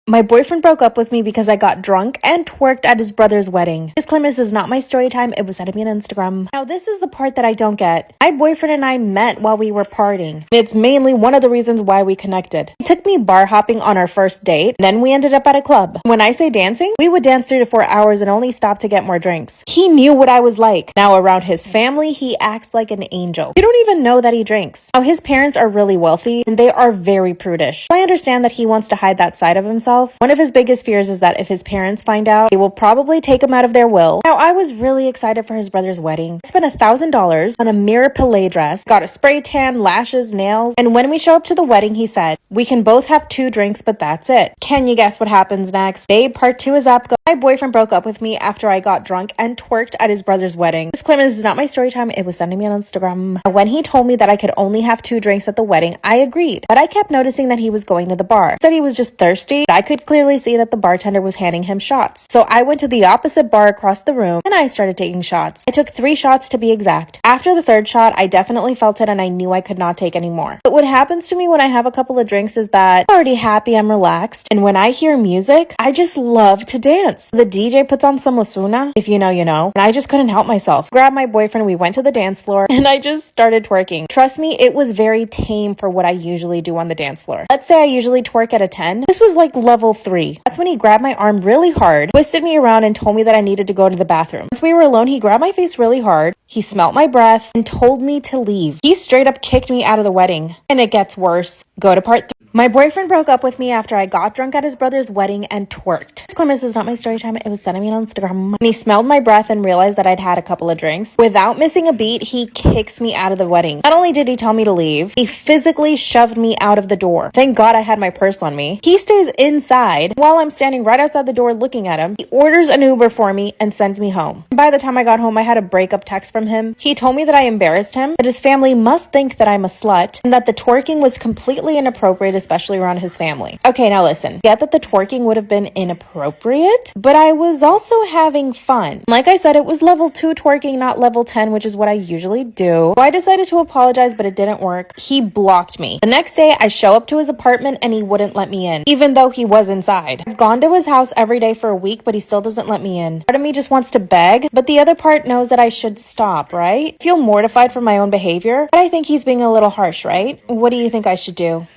My boyfriend broke up with me because I got drunk and twerked at his brother's wedding. Disclaimer, this is not my story time. It was sent to me on Instagram. Now, this is the part that I don't get. My boyfriend and I met while we were partying. It's mainly one of the reasons why we connected. He took me bar hopping on our first date, then we ended up at a club. When I say dancing, we would dance 3 to 4 hours and only stop to get more drinks. He knew what I was like. Now, around his family, he acts like an angel. You don't even know that he drinks. Now, his parents are really wealthy and they are very prudish. I understand that he wants to hide that side of himself. One of his biggest fears is that if his parents find out, they will probably take him out of their will. Now, I was really excited for his brother's wedding. I spent $1,000 on a mirror palette dress, got a spray tan, lashes, nails, and when we show up to the wedding, he said, "We can both have 2 drinks, but that's it." Can you guess what happens next? Babe, part 2 is up. My boyfriend broke up with me after I got drunk and twerked at his brother's wedding. Disclaimer, this is not my story time. It was sent to me on Instagram. When he told me that I could only have 2 drinks at the wedding, I agreed, but I kept noticing that he was going to the bar. He said he was just thirsty. I could clearly see that the bartender was handing him shots. So I went to the opposite bar across the room and I started taking shots. I took 3 shots to be exact. After the 3rd shot, I definitely felt it and I knew I could not take any more. But what happens to me when I have a couple of drinks is that I'm already happy, I'm relaxed, and when I hear music, I just love to dance. The DJ puts on some Osuna, if you know, you know, and I just couldn't help myself. Grabbed my boyfriend, we went to the dance floor, and I just started twerking. Trust me, it was very tame for what I usually do on the dance floor. Let's say I usually twerk at a 10. This was like level 3. That's when he grabbed my arm really hard, twisted me around, and told me that I needed to go to the bathroom. Once we were alone, he grabbed my face really hard, he smelt my breath, and told me to leave. He straight up kicked me out of the wedding. And it gets worse. Go to part 3. My boyfriend broke up with me after I got drunk at his brother's wedding and twerked. Disclaimer, this is not my story time. It was sent to me on Instagram. When he smelled my breath and realized that I'd had a couple of drinks, without missing a beat, he kicks me out of the wedding. Not only did he tell me to leave, he physically shoved me out of the door. Thank God I had my purse on me. He stays inside while I'm standing right outside the door looking at him. He orders an Uber for me and sends me home. By the time I got home, I had a breakup text from him. He told me that I embarrassed him, that his family must think that I'm a slut, and that the twerking was completely inappropriate, especially around his family. Okay, now listen. Get that the twerking would have been inappropriate, but I was also having fun. Like I said, it was level 2 twerking, not level 10, which is what I usually do. So I decided to apologize, but it didn't work. He blocked me. The next day, I show up to his apartment and he wouldn't let me in, even though he was inside. I've gone to his house every day for a week, but he still doesn't let me in. Part of me just wants to beg, but the other part knows that I should stop, right? I feel mortified for my own behavior, but I think he's being a little harsh, right? What do you think I should do?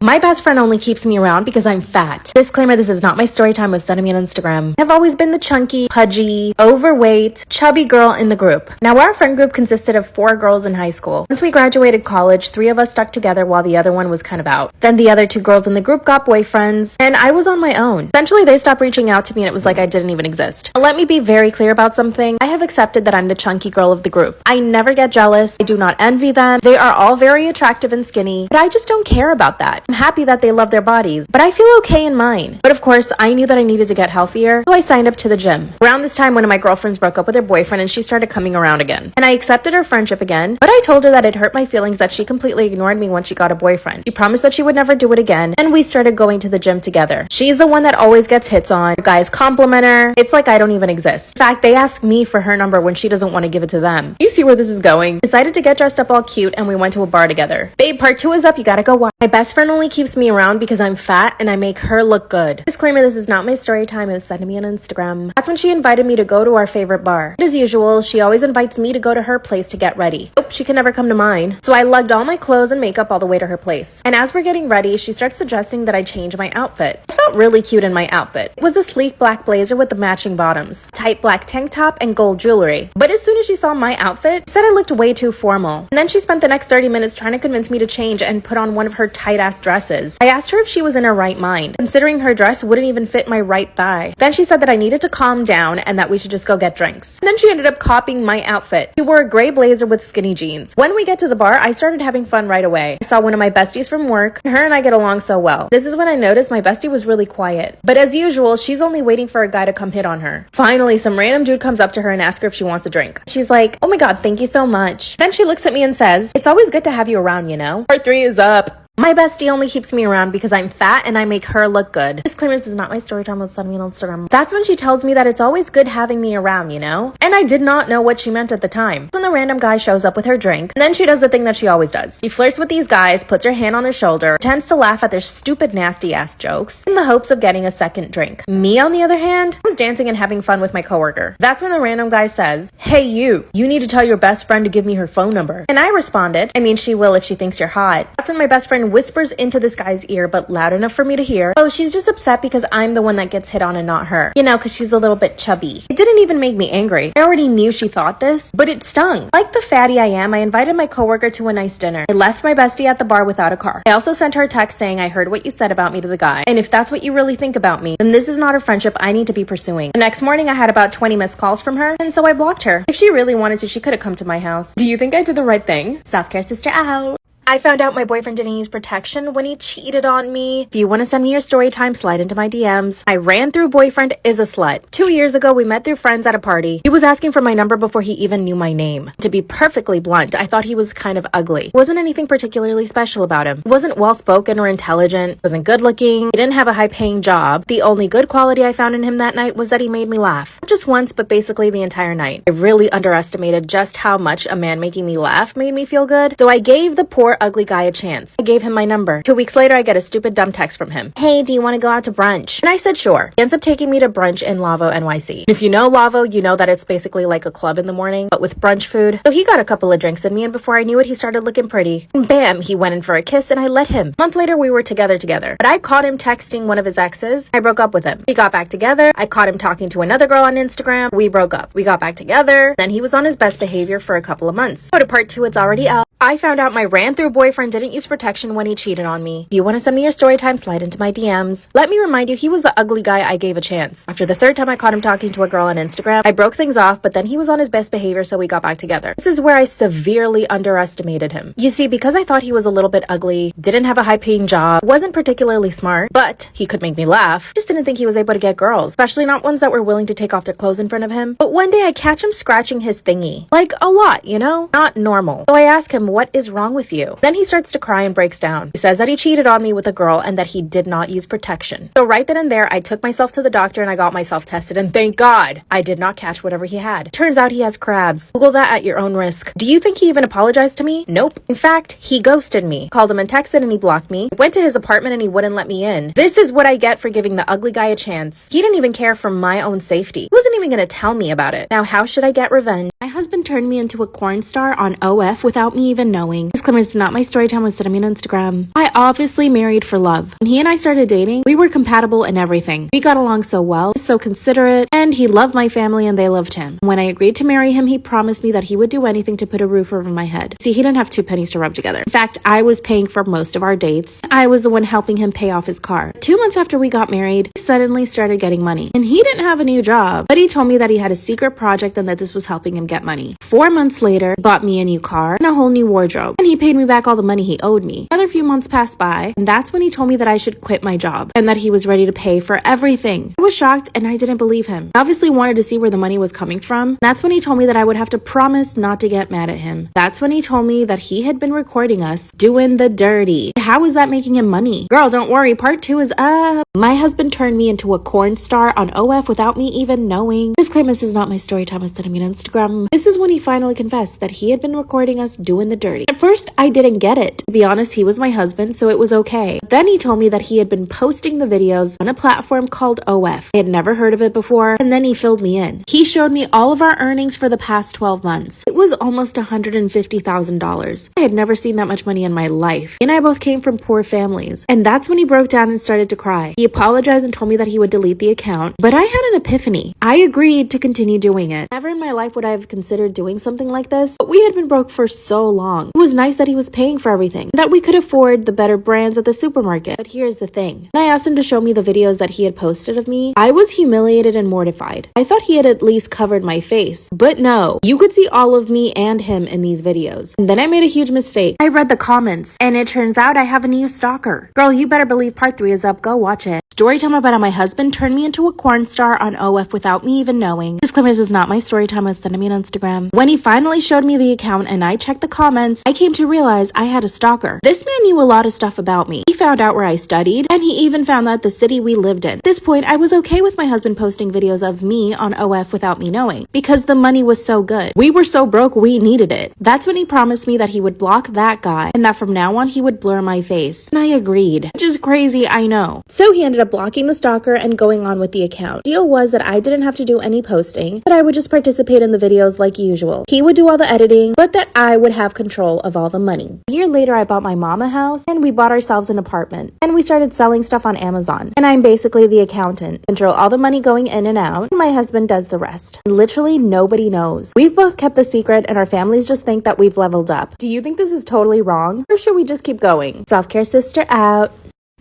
My best friend only keeps me around because I'm fat. Disclaimer, this is not my story time. It was sent to me on Instagram. I've always been the chunky, pudgy, overweight, chubby girl in the group. Now, our friend group consisted of 4 girls in high school. Once we graduated college, 3 of us stuck together while the other one was kind of out. Then the other 2 girls in the group got boyfriends, and I was on my own. Eventually, they stopped reaching out to me and it was like I didn't even exist. Let me be very clear about something. I have accepted that I'm the chunky girl of the group. I never get jealous. I do not envy them. They are all very attractive and skinny, but I just don't care about that. I'm happy that they love their bodies, but I feel okay in mine. But of course, I knew that I needed to get healthier, so I signed up to the gym. Around this time, one of my girlfriends broke up with her boyfriend and she started coming around again. And I accepted her friendship again, but I told her that it hurt my feelings that she completely ignored me once she got a boyfriend. She promised that she would never do it again, and we started going to the gym together. She's the one that always gets hits on. The guys compliment her. It's like I don't even exist. In fact, they ask me for her number when she doesn't want to give it to them. You see where this is going? Decided to get dressed up all cute and we went to a bar together. Babe, part 2 is up. You gotta go watch. My best friend only keeps me around because I'm fat and I make her look good. Disclaimer, this is not my story time. It was sent to me on Instagram. That's when she invited me to go to our favorite bar. As usual, she always invites me to go to her place to get ready. Nope, she can never come to mine. So I lugged all my clothes and makeup all the way to her place. And as we're getting ready, she starts suggesting that I change my outfit. I felt really cute in my outfit. It was a sleek black blazer with the matching bottoms, tight black tank top, and gold jewelry. But as soon as she saw my outfit, she said I looked way too formal. And then she spent the next 30 minutes trying to convince me to change and put on one of her tight-ass dresses. I asked her if she was in her right mind, considering her dress wouldn't even fit my right thigh. Then she said that I needed to calm down and that we should just go get drinks. And then she ended up copying my outfit. She wore a gray blazer with skinny jeans. When we get to the bar, I started having fun right away. I saw one of my besties from work. Her and I get along so well. This is when I noticed my bestie was really quiet. But as usual, she's only waiting for a guy to come hit on her. Finally, some random dude comes up to her and asks her if she wants a drink. She's like, "Oh my god, thank you so much." Then she looks at me and says, "It's always good to have you around, you know." Part 3 is up. My bestie only keeps me around because I'm fat and I make her look good. Disclaimer, this is not my story time. Let's send me on Instagram. That's when she tells me that it's always good having me around, you know? And I did not know what she meant at the time. When the random guy shows up with her drink, and then she does the thing that she always does. She flirts with these guys, puts her hand on their shoulder, tends to laugh at their stupid nasty ass jokes in the hopes of getting a second drink. Me, on the other hand, was dancing and having fun with my coworker. That's when the random guy says, "Hey you need to tell your best friend to give me her phone number." And I responded, "I mean, she will if she thinks you're hot." That's when my best friend whispers into this guy's ear, but loud enough for me to hear, "Oh, she's just upset because I'm the one that gets hit on and not her. You know, because she's a little bit chubby." It didn't even make me angry. I already knew she thought this, but it stung. Like the fatty I am, I invited my coworker to a nice dinner. I left my bestie at the bar without a car. I also sent her a text saying, "I heard what you said about me to the guy, and if that's what you really think about me, then this is not a friendship I need to be pursuing." The next morning, I had about 20 missed calls from her, and so I blocked her. If she really wanted to, she could have come to my house. Do you think I did the right thing? Self-care sister out. I found out my boyfriend didn't use protection when he cheated on me. If you want to send me your story time, slide into my DMs. I ran through boyfriend is a slut. 2 years ago, we met through friends at a party. He was asking for my number before he even knew my name. To be perfectly blunt, I thought he was kind of ugly. Wasn't anything particularly special about him. Wasn't well-spoken or intelligent. Wasn't good-looking. He didn't have a high-paying job. The only good quality I found in him that night was that he made me laugh. Not just once, but basically the entire night. I really underestimated just how much a man making me laugh made me feel good. So I gave the poor ugly guy a chance. I gave him my number. 2 weeks later, I get a stupid dumb text from him. "Hey, do you want to go out to brunch?" And I said sure. He ends up taking me to brunch in Lavo, NYC. If you know Lavo, you know that it's basically like a club in the morning, but with brunch food. So he got a couple of drinks in me, and before I knew it, he started looking pretty. And bam, he went in for a kiss, and I let him. A month later, we were together. But I caught him texting one of his exes. I broke up with him. We got back together. I caught him talking to another girl on Instagram. We broke up. We got back together. Then he was on his best behavior for a couple of months. Go to part 2, it's already out. I found out my ran-through boyfriend didn't use protection when he cheated on me. If you want to send me your story time, slide into my DMs. Let me remind you, he was the ugly guy I gave a chance. After the 3rd time I caught him talking to a girl on Instagram, I broke things off, but then he was on his best behavior, so we got back together. This is where I severely underestimated him. You see, because I thought he was a little bit ugly, didn't have a high-paying job, wasn't particularly smart, but he could make me laugh, just didn't think he was able to get girls, especially not ones that were willing to take off their clothes in front of him. But one day I catch him scratching his thingy. Like, a lot, you know? Not normal. So I ask him, "What is wrong with you?" Then he starts to cry and breaks down. He says that he cheated on me with a girl and that he did not use protection. So right then and there, I took myself to the doctor and I got myself tested, and thank God I did not catch whatever he had. Turns out he has crabs. Google that at your own risk. Do you think he even apologized to me? Nope. In fact, he ghosted me. Called him and texted and he blocked me. I went to his apartment and he wouldn't let me in. This is what I get for giving the ugly guy a chance. He didn't even care for my own safety. He wasn't even gonna tell me about it. Now, how should I get revenge? My husband turned me into a corn star on OF without me even knowing. Disclaimer, is not my story time, was sending me on Instagram. I obviously married for love. When he and I started dating, we were compatible in everything. We got along so well, so considerate, and he loved my family and they loved him. When I agreed to marry him, he promised me that he would do anything to put a roof over my head. See, he didn't have 2 pennies to rub together. In fact, I was paying for most of our dates. I was the one helping him pay off his car. 2 months after we got married, he suddenly started getting money. And he didn't have a new job, but he told me that he had a secret project and that this was helping him get money. 4 months later, he bought me a new car and a whole new wardrobe. And he paid me back all the money he owed me. Another few months passed by, and that's when he told me that I should quit my job and that he was ready to pay for everything. I was shocked and I didn't believe him. I obviously wanted to see where the money was coming from. That's when he told me that I would have to promise not to get mad at him. That's when he told me that he had been recording us doing the dirty. How is that making him money? Girl, don't worry, part 2 is up. My husband turned me into a corn star on OF without me even knowing. Disclaimer, this is not my story time, was sending me on Instagram. This is when he finally confessed that he had been recording us doing the dirty. At first, I didn't get it. To be honest, he was my husband, so it was okay. Then he told me that he had been posting the videos on a platform called OF. I had never heard of it before, and then he filled me in. He showed me all of our earnings for the past 12 months. It was almost $150,000. I had never seen that much money in my life. He and I both came from poor families, and that's when he broke down and started to cry. He apologized and told me that he would delete the account, but I had an epiphany. I agreed to continue doing it. Never in my life would I have considered doing something like this, but we had been broke for so long. It was nice that he was paying for everything, that we could afford the better brands at the supermarket. But here's the thing. When I asked him to show me the videos that he had posted of me, I was humiliated and mortified. I thought he had at least covered my face, but no. You could see all of me and him in these videos. And then I made a huge mistake. I read the comments, and it turns out I have a new stalker. Girl, you better believe part 3 is up. Go watch it. Story time about how my husband turned me into a corn star on OF without me even knowing. Disclaimer, this is not my story time, was sent to me on Instagram. When he finally showed me the account and I checked the comments, I came to realize I had a stalker. This man knew a lot of stuff about me. He found out where I studied, and he even found out the city we lived in. At this point, I was okay with my husband posting videos of me on OF without me knowing, because the money was so good. We were so broke, we needed it. That's when he promised me that he would block that guy, and that from now on he would blur my face. And I agreed. Which is crazy, I know. So he ended up blocking the stalker and going on with the account. Deal was that I didn't have to do any posting, but I would just participate in the videos like usual. He would do all the editing, but that I would have control of all the money. A year later, I bought my mom a house, and we bought ourselves an apartment. And we started selling stuff on Amazon. And I'm basically the accountant. Control all the money going in and out, and my husband does the rest. Literally nobody knows. We've both kept the secret, and our families just think that we've leveled up. Do you think this is totally wrong? Or should we just keep going? Self-care sister out.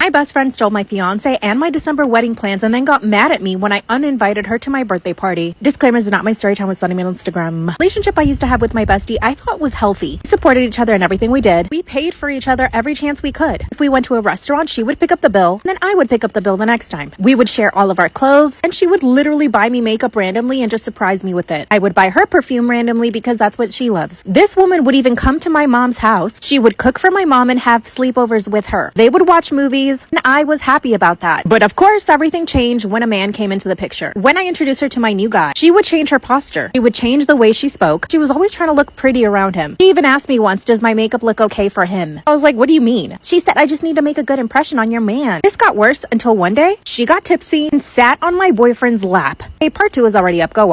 My best friend stole my fiance and my December wedding plans and then got mad at me when I uninvited her to my birthday party. Disclaimer, is not my story time with Sunny on Instagram. Relationship I used to have with my bestie I thought was healthy. We supported each other in everything we did. We paid for each other every chance we could. If we went to a restaurant, she would pick up the bill, and then I would pick up the bill the next time. We would share all of our clothes, and she would literally buy me makeup randomly and just surprise me with it. I would buy her perfume randomly because that's what she loves. This woman would even come to my mom's house. She would cook for my mom and have sleepovers with her. They would watch movies, and I was happy about that. But of course, everything changed when a man came into the picture. When I introduced her to my new guy, she would change her posture. She would change the way she spoke. She was always trying to look pretty around him. She even asked me once, does my makeup look okay for him? I was like, what do you mean? She said, I just need to make a good impression on your man. This got worse until one day, she got tipsy and sat on my boyfriend's lap. Hey, part 2 is already up. Go.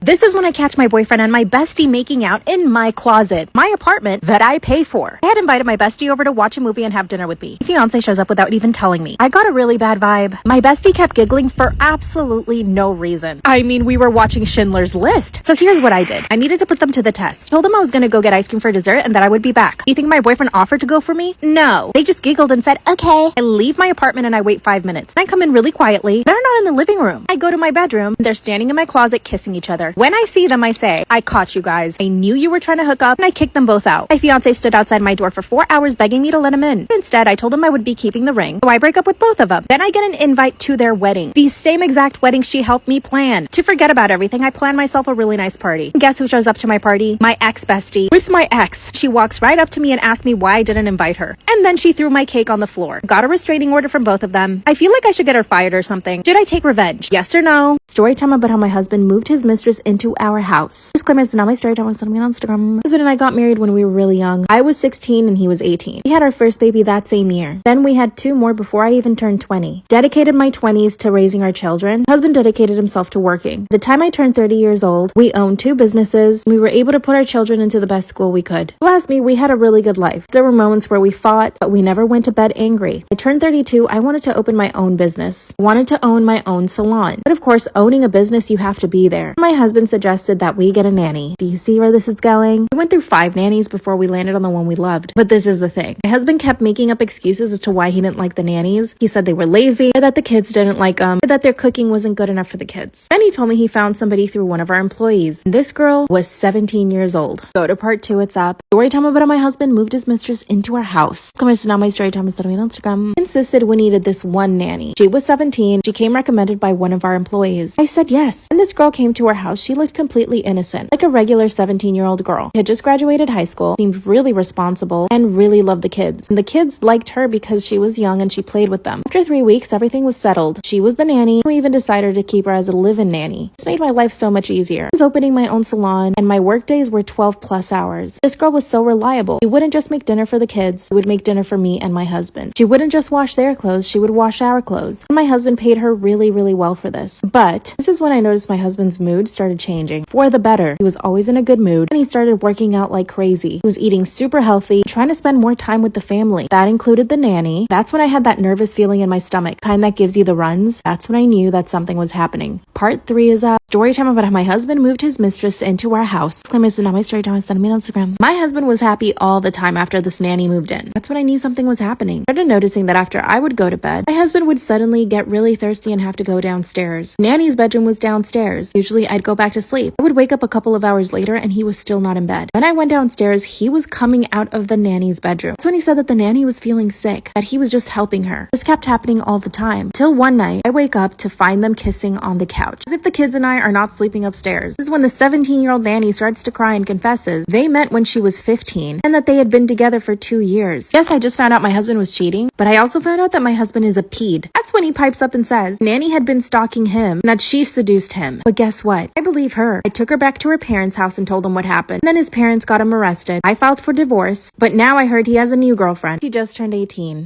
This is when I catch my boyfriend and my bestie making out in my closet, my apartment that I pay for. I had invited my bestie over to watch a movie and have dinner with me. My fiance shows up without even telling me. I got a really bad vibe. My bestie kept giggling for absolutely no reason. I mean, we were watching Schindler's List. So here's what I did. I needed to put them to the test. Told them I was gonna go get ice cream for dessert and that I would be back. You think my boyfriend offered to go for me? No. They just giggled and said, okay. I leave my apartment and I wait 5 minutes. I come in really quietly. They're not in the living room. I go to my bedroom. They're standing in my closet kissing each other. When I see them, I say, I caught you guys. I knew you were trying to hook up, and I kicked them both out. My fiance stood outside my door for 4 hours begging me to let him in. Instead, I told him I would be keeping the ring, so I break up with both of them. Then I get an invite to their wedding. The same exact wedding she helped me plan. To forget about everything, I planned myself a really nice party. And guess who shows up to my party? My ex-bestie. With my ex. She walks right up to me and asked me why I didn't invite her. And then she threw my cake on the floor. Got a restraining order from both of them. I feel like I should get her fired or something. Should I take revenge? Yes or no? Story time about how my husband moved his mistress into our house. Disclaimer, it's not my story time, send me on Instagram. My husband and I got married when we were really young. I was 16 and he was 18. We had our first baby that same year. Then we had 2 more before I even turned 20. Dedicated my 20s to raising our children. My husband dedicated himself to working. The time I turned 30 years old, we owned 2 businesses. And we were able to put our children into the best school we could. If you ask me, we had a really good life. There were moments where we fought, but we never went to bed angry. I turned 32, I wanted to open my own business. I wanted to own my own salon. But of course, owning a business, you have to be there. My husband suggested that we get a nanny. Do you see where this is going? I went through 5 nannies before we landed on the one we loved. But this is the thing. My husband kept making up excuses as to why he didn't like the nannies. He said they were lazy, or that the kids didn't like them, or that their cooking wasn't good enough for the kids. Then he told me he found somebody through one of our employees. This girl was 17 years old. Go to part 2, it's up. Story time about how my husband moved his mistress into our house. Come on, now my story time is on Instagram. Insisted we needed this one nanny. She was 17. She came recommended by one of our employees. I said yes. And this girl came to our house. She looked completely innocent, like a regular 17-year-old girl. She had just graduated high school, seemed really responsible, and really loved the kids. And the kids liked her because she was young and she played with them. After 3 weeks, everything was settled. She was the nanny. We even decided to keep her as a live-in nanny. This made my life so much easier. I was opening my own salon, and my work days were 12 plus hours. This girl was was so reliable. She wouldn't just make dinner for the kids, she would make dinner for me and my husband. She wouldn't just wash their clothes, she would wash our clothes. And my husband paid her really, really well for this. But this is when I noticed my husband's mood started changing for the better. He was always in a good mood and he started working out like crazy. He was eating super healthy, trying to spend more time with the family. That included the nanny. That's when I had that nervous feeling in my stomach, kind that gives you the runs. That's when I knew that something was happening. Part 3 is a story time about how my husband moved his mistress into our house. This is not my story time, send me on Instagram. My husband was happy all the time after this nanny moved in. That's when I knew something was happening. I started noticing that after I would go to bed, my husband would suddenly get really thirsty and have to go downstairs. Nanny's bedroom was downstairs. Usually I'd go back to sleep. I would wake up a couple of hours later and he was still not in bed. When I went downstairs, he was coming out of the nanny's bedroom. That's when he said that the nanny was feeling sick, that he was just helping her. This kept happening all the time. Till one night, I wake up to find them kissing on the couch, as if the kids and I are not sleeping upstairs. This is when the 17-year-old nanny starts to cry and confesses they met when she was 15 and that they had been together for 2 years. Yes, I just found out my husband was cheating, but I also found out that my husband is a pede. That's when he pipes up and says nanny had been stalking him and that she seduced him. But guess what? I believe her. I took her back to her parents' house and told them what happened. And then his parents got him arrested. I filed for divorce, but now I heard he has a new girlfriend. She just turned 18.